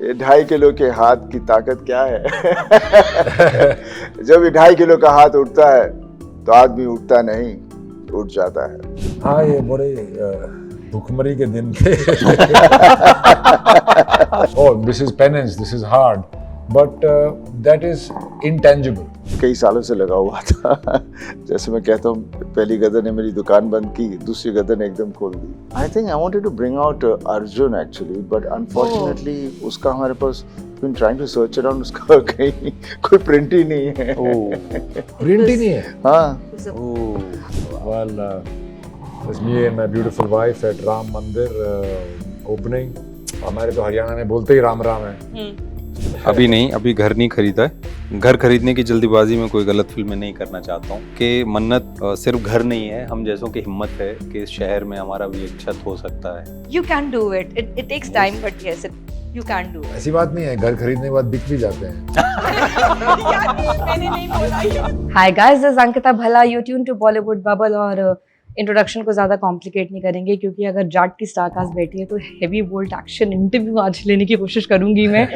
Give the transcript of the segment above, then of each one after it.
ये 2.5 किलो के हाथ की ताकत क्या है? जब ये 2.5 किलो का हाथ उठता है तो आदमी उठता नहीं, उठ जाता है। हाँ, ये बड़े भुखमरी के दिन थे। Oh, this is penance, this is hard, but that is intangible. कई सालों से लगा हुआ था। जैसे मैं कहता हूँ, पहली गदर ने मेरी दुकान बंद की, दूसरी गदर ने एकदम खोल दी। I think I wanted to bring out Arjun actually, but unfortunately उसका हमारे पास been trying to search around, उसका कहीं कोई प्रिंट ही नहीं है। प्रिंट ही नहीं है। हाँ। Well, it's me and my beautiful wife at Ram Mandir opening. हमारे तो हरियाणा में बोलते ही राम राम है। अभी नहीं, अभी घर नहीं खरीदा है। घर खरीदने की जल्दीबाजी में कोई गलत फिल्म नहीं करना चाहता हूँ कि मन्नत सिर्फ घर नहीं है, हम जैसों की हिम्मत है कि इस शहर में हमारा भी एक छत हो सकता है। You can do it. It takes time, but yes, you can do it. ऐसी बात नहीं है, घर खरीदने के बाद बिक भी जाते हैं। मैंने नहीं बोला। Hi guys, this is Ankita Bhala. You tune to Bollywood Bubble और इंट्रोडक्शन को ज़्यादा कॉम्प्लिकेट नहीं करेंगे क्योंकि अगर जाट की स्टारकास्ट बैठी है तो हैवी बोल्ट एक्शन इंटरव्यू आज लेने की कोशिश करूंगी मैं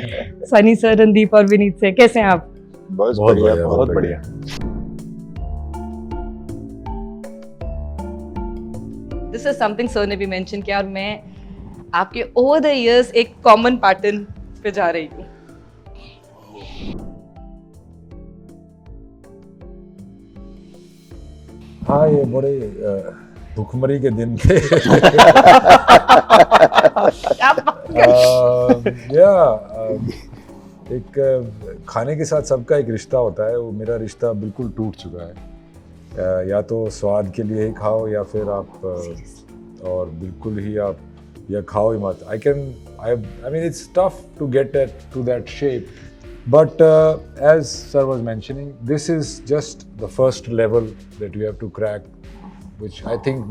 सनी सर, रणदीप और विनीत से। कैसे हैं आप? बहुत बढ़िया, बहुत बढ़िया। दिस इज समथिंग सर ने भी मेंशन किया और मैं आपके ओवर द इयर्स एक कॉमन पैटर्न पे जा रही हूँ। हाँ, ये बड़े भुखमरी के दिन थे। एक खाने के साथ सबका एक रिश्ता होता है, वो मेरा रिश्ता बिल्कुल टूट चुका है। या तो स्वाद के लिए ही खाओ या फिर आप और बिल्कुल ही आप या खाओ ही मत। I mean it's tough to get to that shape. But as sir was mentioning, this is just the first level that you have to crack, which I think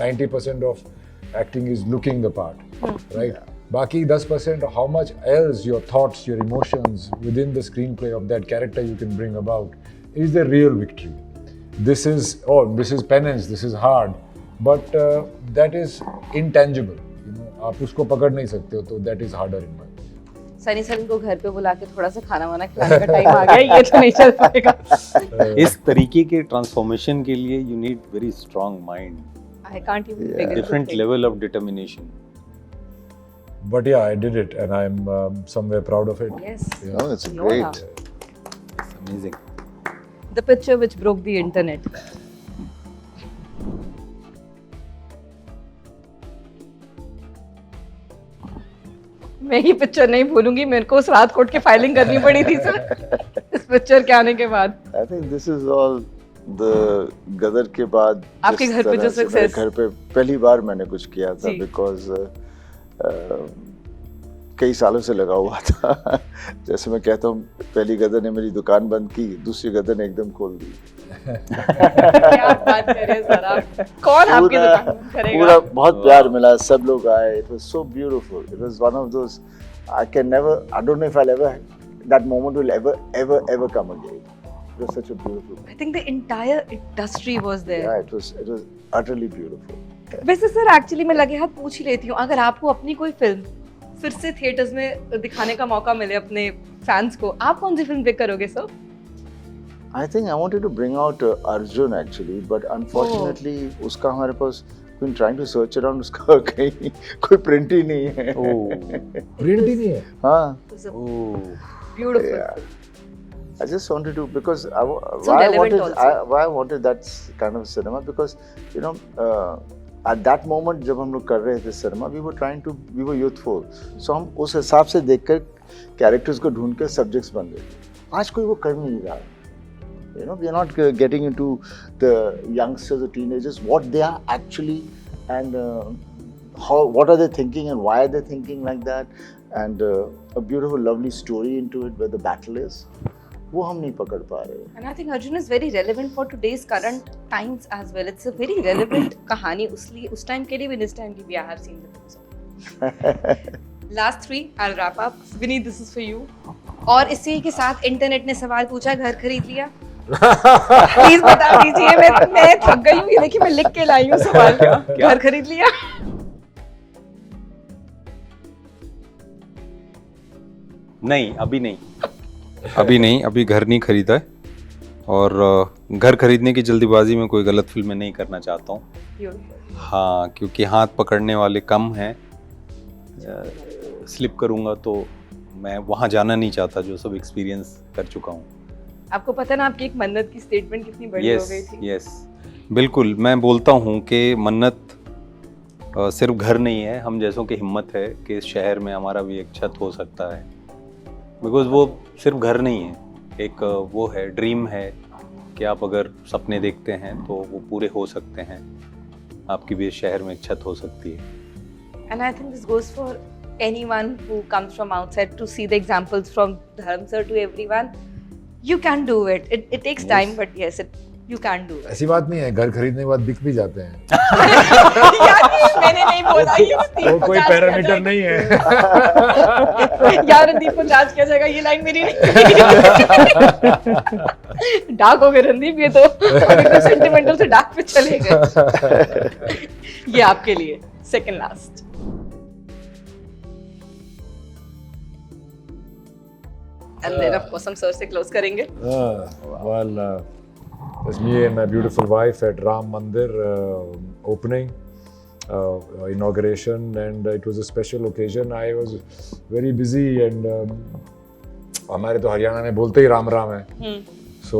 90% of acting is looking the part, right? Yeah. Baki 10%, how much else your thoughts, your emotions within the screenplay of that character you can bring about is the real victory. This is penance, this is hard, but that is intangible. You know, आप उसको पकड़ नहीं सकते हो, तो that is harder in my opinion. Sunny sir को घर पे बुला के थोड़ा सा खाना वाना खिलाने का टाइम आ गया, ये तो नहीं चल पाएगा। इस तरीके के ट्रांसफॉर्मेशन के लिए you need very strong mind. I can't even figure Different level of determination. But yeah, I did it and I'm somewhere proud of it. Yes. Yeah. No, it's great. It's amazing. The picture which broke the internet. मैं ये picture नहीं भूलूंगी, मेरे को उस रात court की filing करनी पड़ी थी सर इस पिक्चर के आने के बाद। I think this is all the गदर के बाद आपके घर पे जो सक्सेस, घर पे पहली बार मैंने कुछ किया था बिकॉज कई सालों से लगा हुआ था। जैसे मैं कहता हूँ, पहली गदर ने मेरी दुकान बंद की, दूसरी गदर ने एकदम खोल दी। क्या बात कर रहे हैं सर आप? कौन आपकी दुकान बंद करेगा? पूरा बहुत प्यार मिला, सब लोग आए। It was so beautiful. It was one of those I don't know if I'll ever, that moment will ever come again. It was such a beautiful. I think the entire industry was there. Yeah, it was utterly beautiful. वैसे sir actually मैं लगे हाथ पूछ ही लेती हूँ, अगर आपको अपनी कोई फिल्म फिर से थिएटर्स में दिखाने का मौका मिले अपने फैंस को, आप कौन सी फिल्म पिक करोगे sir? I think I wanted to bring out Arjun actually, but unfortunately उसका हमारे पास been trying to search around, उसका कहीं कोई प्रिंट ही नहीं है। प्रिंट ही नहीं है। हाँ। Beautiful. Yeah. I just wanted to, because why I wanted that kind of cinema, because you know at that moment जब हम लोग कर रहे थे cinema, we were youthful, so हम उस हिसाब से देखकर कैरेक्टर्स को ढूंढ कर सब्जेक्ट्स बन रहे थे। आज कोई वो कर नहीं रहा। You know, we are not getting into the youngsters or teenagers, what they are actually, and what are they thinking and why are they thinking like that, and a beautiful, lovely story into it where the battle is. वो हम नहीं पकड़ पा रहे। And I think Arjun is very relevant for today's current times as well. It's a very relevant कहानी, उस time के लिए भी, this time के भी I have seen the Last three, I'll wrap up. Vineet, this is for you. और इसी के साथ इंटरनेट ने सवाल पूछा, घर खरीद लिया? प्लीज बता दीजिए, मैं थक गई हूँ, ये देखिए मैं लिख के लाई हूँ सवाल। घर खरीद लिया? नहीं, अभी नहीं, अभी घर नहीं खरीदा है, और घर खरीदने की जल्दीबाजी में कोई गलत फिल्म मैं नहीं करना चाहता हूँ। Beautiful. हाँ, क्योंकि हाथ पकड़ने वाले कम हैं, स्लिप करूँगा तो मैं वहाँ जाना नहीं चाहता जो सब एक्सपीरियंस कर चुका हूँ। आपको पता ना आपकी एक मन्नत की स्टेटमेंट कितनी बड़ी हो गई थी। यस, बिल्कुल। मैं बोलता हूँ कि मन्नत सिर्फ घर नहीं है, हम जैसों की हिम्मत है कि इस शहर में हमारा भी एक छत हो सकता है। बिकॉज वो सिर्फ घर नहीं है, एक वो है, ड्रीम है कि आप अगर सपने देखते हैं तो वो पूरे हो सकते हैं, आपकी भी इस शहर में एक छत हो सकती है। And I think this goes for anyone who comes from outside to see the examples from Dharam sir to everyone. You can do it. It takes time, but yes, you can do it. ऐसी बात नहीं है, घर खरीदने के बाद बिक भी जाते हैं। यार मैंने नहीं बोला ये वो कोई पैरामीटर नहीं है। यार रणदीप को चार्ज किया जाएगा, ये लाइन मेरी नहीं। डार्क हो गए रणदीप, ये तो सेंटिमेंटल से डार्क पे चले गए। ये आपके लिए second last. And then of course हम सर से क्लोज करेंगे। Well, it's me and my beautiful wife at Ram Mandir opening, inauguration, and it was a special occasion. I was very busy and हमारे तो हरियाणा में बोलते ही राम राम है, so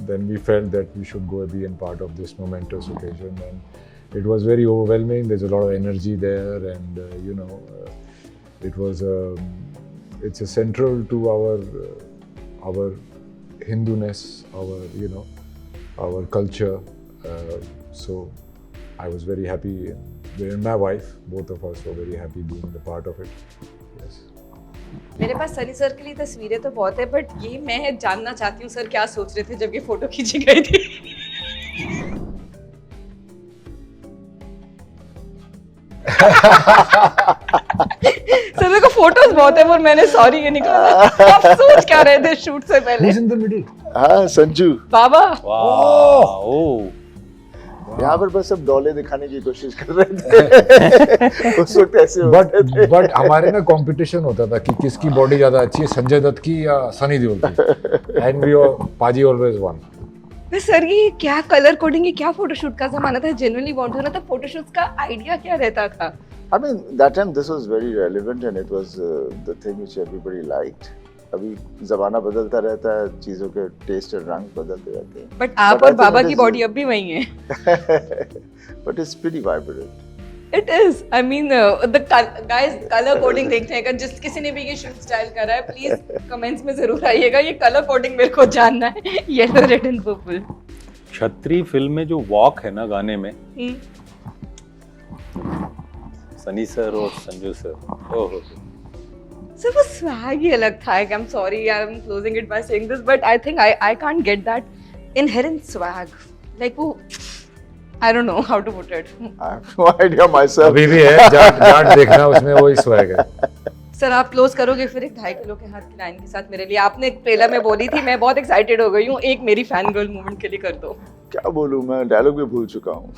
then we felt that we should go be a part of this momentous occasion, and it was very overwhelming. There's a lot of energy there, and it was it's a central to our Hinduness, our culture. So I was very happy, and my wife, both of us were very happy being the part of it. Yes. मेरे पास Sunny sir के लिए तस्वीरें तो बहुत है, but ये मैं जानना चाहती हूँ सर क्या सोच रहे थे जब ये फोटो खींची गई थी। सर मेरे को फोटोज बहुत है, पर मैंने सॉरी ये निकाला। आप सोच क्या रहे थे शूट से पहले? Who's in the middle? हाँ, संजू। बाबा। वाह, यहाँ पर बस सब डोले दिखाने की कोशिश कर रहे थे। उस वक्त ऐसे होते थे। बट हमारे ना कंपटीशन होता था कि किसकी बॉडी ज्यादा अच्छी है, संजय दत्त की या सनी देओल की, एंड वी पाजी ऑलवेज वन। सर ये क्या कलर कोडिंग, ये क्या फोटोशूट का जमाना था? जेन्युइनली वांट टू नो, तो फोटोशूट्स का आइडिया क्या रहता था? I mean, that time this was very relevant and it was the thing which everybody liked. अभी ज़माना बदलता रहता है, चीज़ों के टेस्ट और रंग बदलते रहते हैं। बट आप और बाबा की बॉडी अब भी वही है। But it's pretty vibrant. It is. I mean, the guys color coding देखते हैं। जिस किसी ने भी ये शूट स्टाइल करा है, प्लीज कमेंट्स में जरूर आइएगा। ये कलर कोडिंग मेरे को जानना है। Yellow, red and purple. छतरी फिल्म में जो वॉक है ना गाने में, सनी सर और संजू सर, ओहो सर वो स्वैग ही अलग था। I'm sorry, I'm closing it by saying this, but I think I can't get that inherent swag. Like वो, I don't know how to put it. I have no idea myself. अभी भी है, जाट देखना, उसमें वही swag है। Sir आप close करोगे फिर एक 2.5 किलो के हाथ की लाइन के साथ मेरे लिए? आपने एक ट्रेलर में बोली थी, मैं बहुत एक्साइटेड हो गई हूँ, एक मेरी फैन गर्ल मूवमेंट के लिए कर दो। क्या बोलूं, मैं डायलॉग भी भूल चुका हूँ।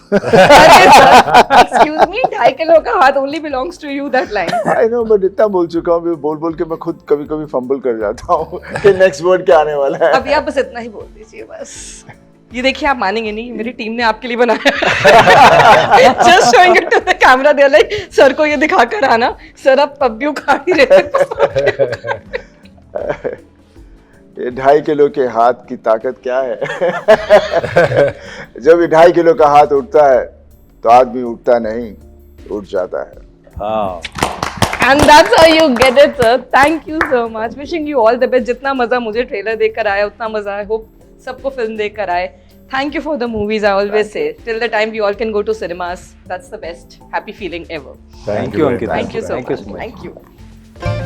एक्सक्यूज मी, 2.5 किलो का हाथ only belongs to you, that line. I know, but इतना बोल चुका हूँ, बोल बोल के मैं खुद कभी कभी फंबल कर जाता हूँ कि नेक्स्ट वर्ड क्या आने वाला है। अभी आप बस इतना ही बोल दीजिए बस। ये देखिए, आप मानेंगे नहीं, मेरी टीम ने आपके लिए बनाया। Just showing it to the camera, they are like sir को ये दिखा कर आना, सर आप तब भी उखाड़ ही रहे थे। ये 2.5 किलो के हाथ की ताकत क्या है? जब ये 2.5 किलो का हाथ उठता है तो आदमी उठता नहीं, उठ जाता है। हाँ, And that's how you get it, sir. Thank you so much. Wishing you all the best. जितना मजा मुझे ट्रेलर देखकर आया, उतना मजा I hope सबको फिल्म देखकर आए। Thank you for the movies. I always say, till the time we all can go to cinemas, that's the best happy feeling ever. thank you, Ankita. Thank you so Thank you much. so much. Thank you.